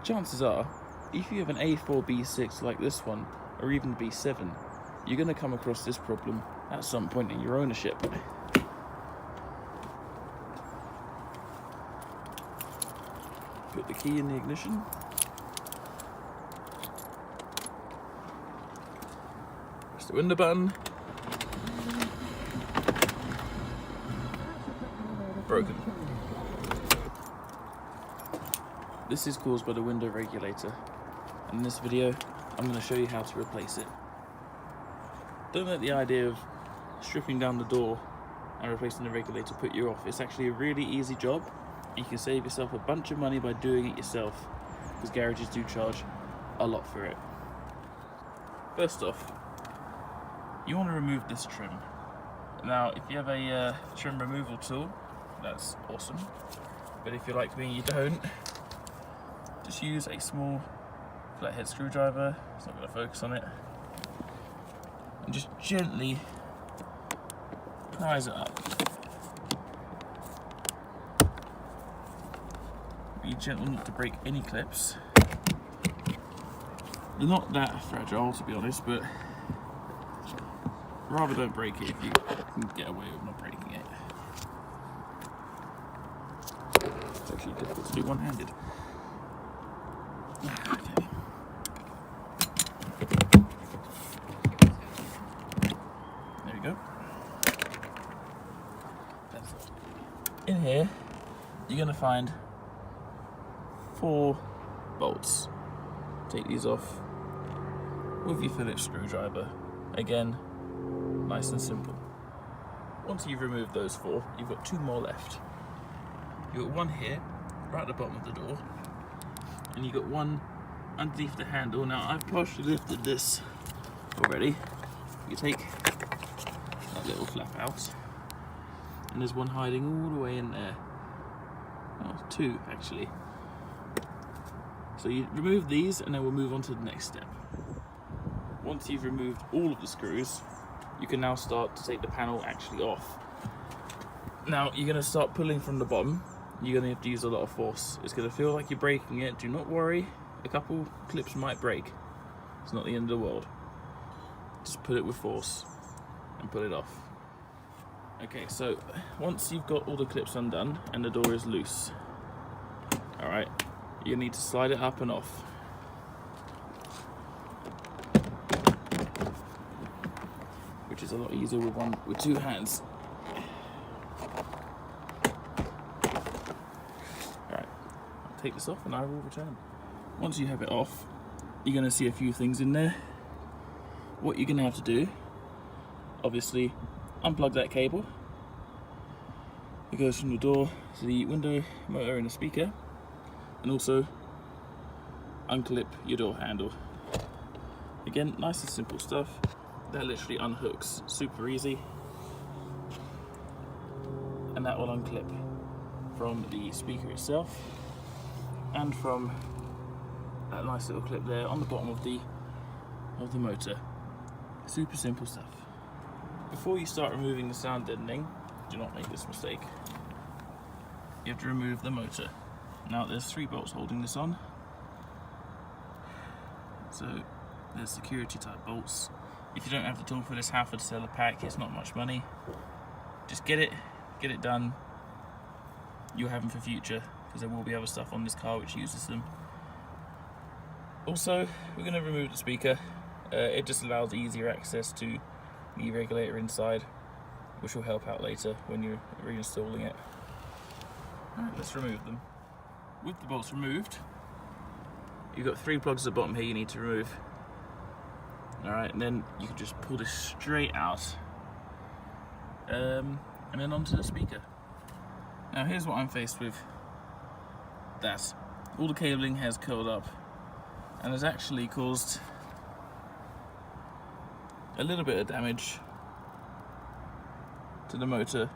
chances are, if you have an A4 B6 like this one, or even B7, you're going to come across this problem at some point in your ownership. Put the key in the ignition. Press the window button. Broken. This is caused by the window regulator, and in this video I'm going to show you how to replace it. Don't let the idea of stripping down the door and replacing the regulator put you off. It's actually a really easy job. You can save yourself a bunch of money by doing it yourself, because garages do charge a lot for it. First off, you want to remove this trim. Now if you have a trim removal tool, that's awesome, but if you're like me and you don't, just use a small flathead screwdriver. It's not going to focus on it, and just gently prise it up. Be gentle not to break any clips. They're not that fragile, to be honest, but rather don't break it if you can get away with not breaking it. It's actually difficult to do one-handed. Okay. There we go. In here, you're going to find 4 bolts. Take these off with your Phillips screwdriver. Again, nice and simple. Once you've removed those 4, you've got 2 more left. You've got one here, right at the bottom of the door, and you've got one underneath the handle. Now I've partially lifted this already. You take that little flap out, and there's one hiding all the way in there. Oh, 2 actually. So you remove these, and then we'll move on to the next step. Once you've removed all of the screws, you can now start to take the panel actually off. Now you're going to start pulling from the bottom. You're going to have to use a lot of force. It's going to feel like you're breaking it. Do not worry, a couple clips might break. It's not the end of the world. Just put it with force and pull it off. Okay, so once you've got all the clips undone and the door is loose, alright, you need to slide it up and off. Which is a lot easier with 2 hands. Alright, I'll take this off and I will return. Once you have it off, you're going to see a few things in there. What you're going to have to do, obviously, unplug that cable. It goes from the door to the window, motor and the speaker. And also unclip your door handle. Again, nice and simple stuff. That literally unhooks, super easy. And that will unclip from the speaker itself and from that nice little clip there on the bottom of the motor. Super simple stuff. Before you start removing the sound deadening, do not make this mistake. You have to remove the motor. Now there's 3 bolts holding this on. So there's security type bolts. If you don't have the tool for this, Halford sell a pack. It's not much money. Just get it done. You'll have them for future, because there will be other stuff on this car which uses them. Also, we're going to remove the speaker. It just allows easier access to the regulator inside, which will help out later when you're reinstalling it. Alright, let's remove them. With the bolts removed, you've got 3 plugs at the bottom here you need to remove. Alright, and then you can just pull this straight out, and then onto the speaker. Now here's what I'm faced with. That all the cabling has curled up and has actually caused a little bit of damage to the motor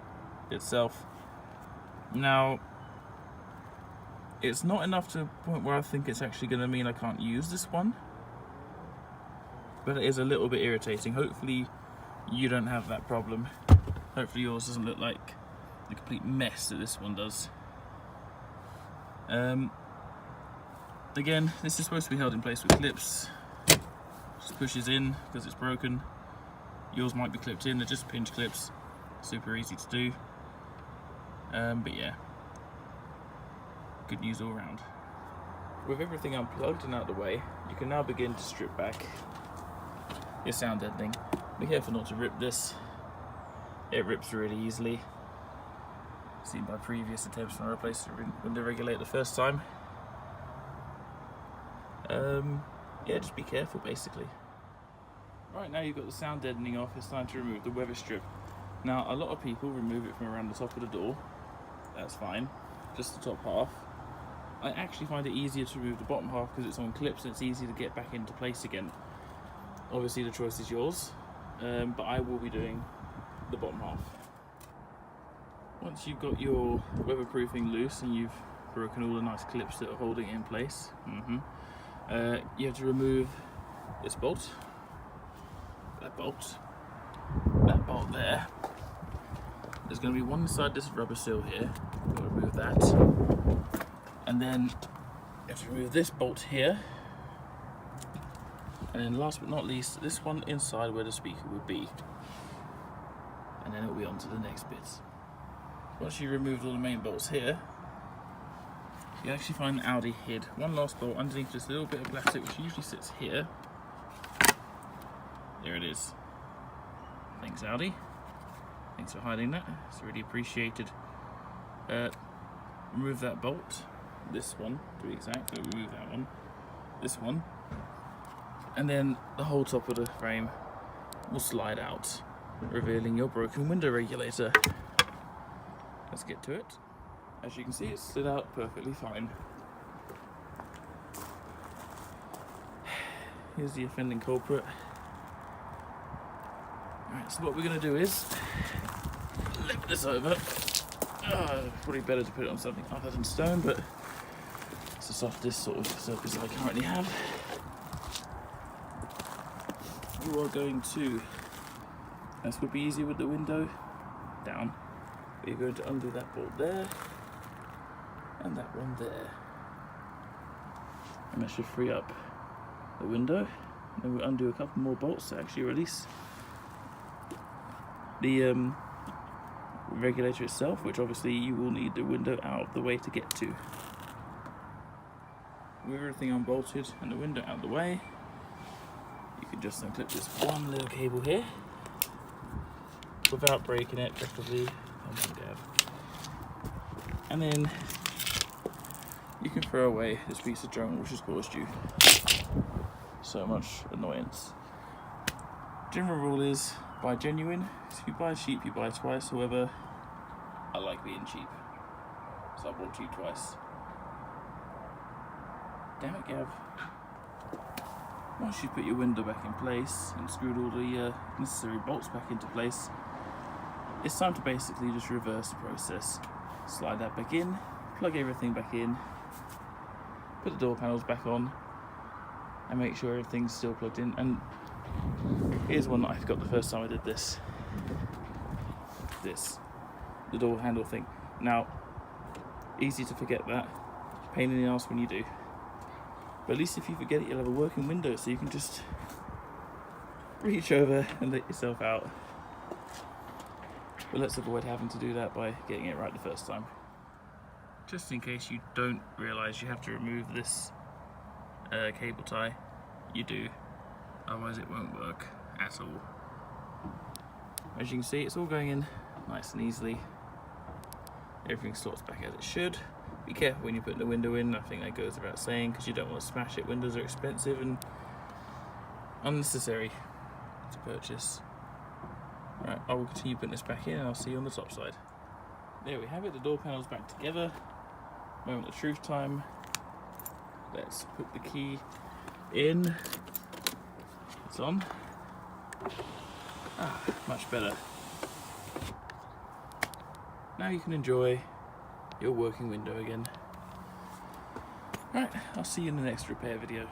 itself. Now, it's not enough to the point where I think it's actually going to mean I can't use this one, but it is a little bit irritating. Hopefully you don't have that problem. Hopefully yours doesn't look like the complete mess that this one does. They Again, this is supposed to be held in place with clips. Just pushes in because it's broken. Yours might be clipped in, they're just pinch clips. Super easy to do. But yeah, good news all around. With everything unplugged and out of the way, you can now begin to strip back your sound deadening. Be careful not to rip this. It rips really easily. Seen by previous attempts when I replaced the window regulator the first time. Yeah, just be careful basically. Right, now you've got the sound deadening off, it's time to remove the weather strip. Now, a lot of people remove it from around the top of the door. That's fine, just the top half. I actually find it easier to remove the bottom half because it's on clips and it's easy to get back into place again. Obviously the choice is yours, but I will be doing the bottom half. Once you've got your weatherproofing loose and you've broken all the nice clips that are holding it in place, you have to remove this bolt, that bolt there. There's going to be one inside this rubber seal here. You've got to remove that. And then you have to remove this bolt here. And then last but not least, this one inside where the speaker would be. And then it'll be on to the next bits. Once you removed all the main bolts here, you actually find an Audi hid. One last bolt underneath just a little bit of plastic which usually sits here. There it is. Thanks Audi. Thanks for hiding that. It's really appreciated. Remove that bolt. This one, to be exact. Remove that one. This one. And then the whole top of the frame will slide out, revealing your broken window regulator. Let's get to it. As you can see, it slid out perfectly fine. Here's the offending culprit. Alright, so what we're going to do is lift this over. Probably better to put it on something other than stone, but it's the softest sort of surface I currently have. You are going to, this would be easy with the window down, but you're going to undo that bolt there and that one there, and that should free up the window. And then we'll undo a couple more bolts to actually release the regulator itself, which obviously you will need the window out of the way to get to. With everything unbolted and the window out of the way, you can just unclip this one little cable here without breaking it, preferably. And then you can throw away this piece of junk which has caused you so much annoyance. General rule is buy genuine. If you buy cheap, you buy twice. However, I like being cheap, so I bought cheap twice. Damn it, Gav. Once you put your window back in place and screwed all the necessary bolts back into place, it's time to basically just reverse the process. Slide that back in, plug everything back in, put the door panels back on, and make sure everything's still plugged in. And here's one that I forgot the first time I did this. The door handle thing. Now, easy to forget that, pain in the ass when you do. But at least if you forget it, you'll have a working window, so you can just reach over and let yourself out. But let's avoid having to do that by getting it right the first time. Just in case you don't realise you have to remove this cable tie, you do, otherwise it won't work at all. As you can see, it's all going in nice and easily. Everything slots back as it should. Be careful when you put the window in, I think that goes without saying, because you don't want to smash it. Windows are expensive and unnecessary to purchase. Right, I will continue putting this back in and I'll see you on the top side. There we have it, the door panel's back together. Moment of truth time. Let's put the key in. It's on. Much better. Now you can enjoy your working window again. Right, I'll see you in the next repair video.